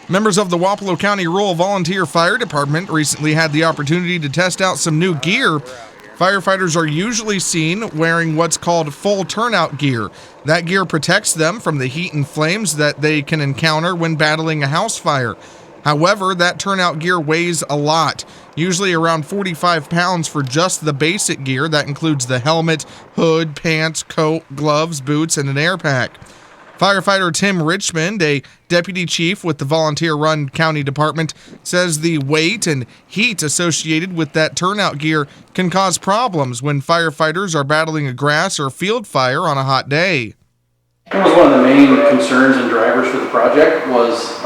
Members of the Wapello County Rural Volunteer Fire Department recently had the opportunity to test out some new gear. Firefighters are usually seen wearing what's called full turnout gear. That gear protects them from the heat and flames that they can encounter when battling a house fire. However, that turnout gear weighs a lot, usually around 45 pounds for just the basic gear. That includes the helmet, hood, pants, coat, gloves, boots, and an air pack. Firefighter Tim Richmond, a deputy chief with the volunteer-run county department, says the weight and heat associated with that turnout gear can cause problems when firefighters are battling a grass or field fire on a hot day. That was one of the main concerns and drivers for the project was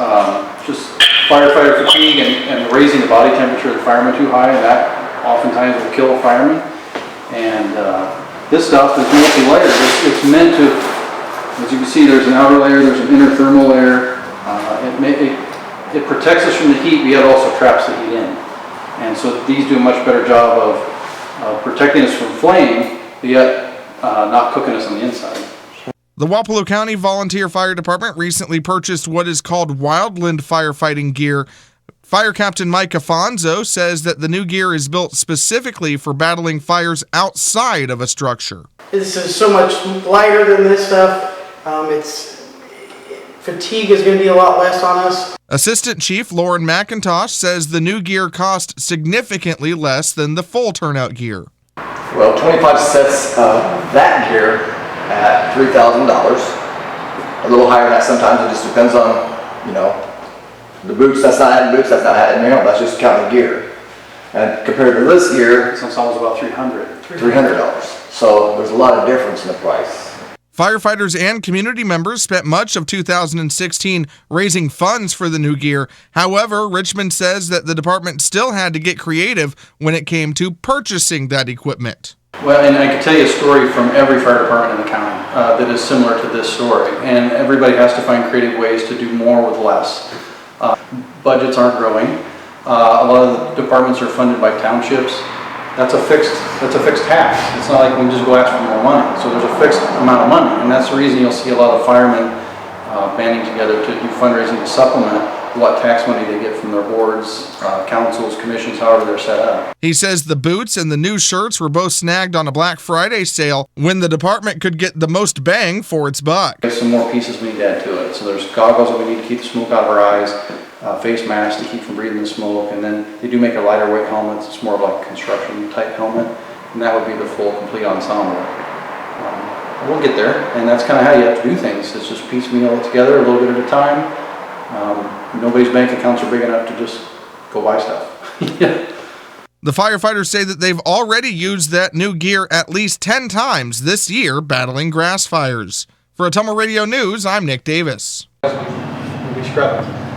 just firefighter fatigue and raising the body temperature of the firemen too high, and that oftentimes will kill a fireman. And this stuff is multi-layered. It's meant to, as you can see, there's an outer layer, there's an inner thermal layer. It protects us from the heat, but yet also traps the heat in. And so these do a much better job of protecting us from flame, but yet not cooking us on the inside. The Wapello County Volunteer Fire Department recently purchased what is called wildland firefighting gear. Fire Captain Mike Afonso says that the new gear is built specifically for battling fires outside of a structure. This is so much lighter than this stuff. Fatigue is going to be a lot less on us. Assistant Chief Lauren McIntosh says the new gear cost significantly less than the full turnout gear. Well, 25 sets of that gear at $3,000. A little higher than that sometimes. It just depends on, the boots. That's not adding boots. That's not adding that's just counting gear. And compared to this gear, it's almost about $300. So there's a lot of difference in the price. Firefighters and community members spent much of 2016 raising funds for the new gear. However, Richmond says that the department still had to get creative when it came to purchasing that equipment. Well, and I can tell you a story from every fire department in the county that is similar to this story. And everybody has to find creative ways to do more with less. Budgets aren't growing. A lot of the departments are funded by townships. That's a fixed tax. It's not like we can just go ask for more money. So there's a fixed amount of money, and that's the reason you'll see a lot of firemen banding together to do fundraising to supplement what tax money they get from their boards, councils, commissions, however they're set up. He says the boots and the new shirts were both snagged on a Black Friday sale when the department could get the most bang for its buck. There's some more pieces we need to add to it. So there's goggles that we need to keep the smoke out of our eyes, face masks to keep from breathing the smoke, and then they do make a lighter weight helmet. It's more of like a construction type helmet, and that would be the full complete ensemble. We'll get there, and that's kind of how you have to do things. It's just piecemeal it together a little bit at a time. Nobody's bank accounts are big enough to just go buy stuff. The firefighters say that they've already used that new gear at least 10 times this year battling grass fires. For Ottumwa Radio News, I'm Nick Davis. We'll be scrubbing.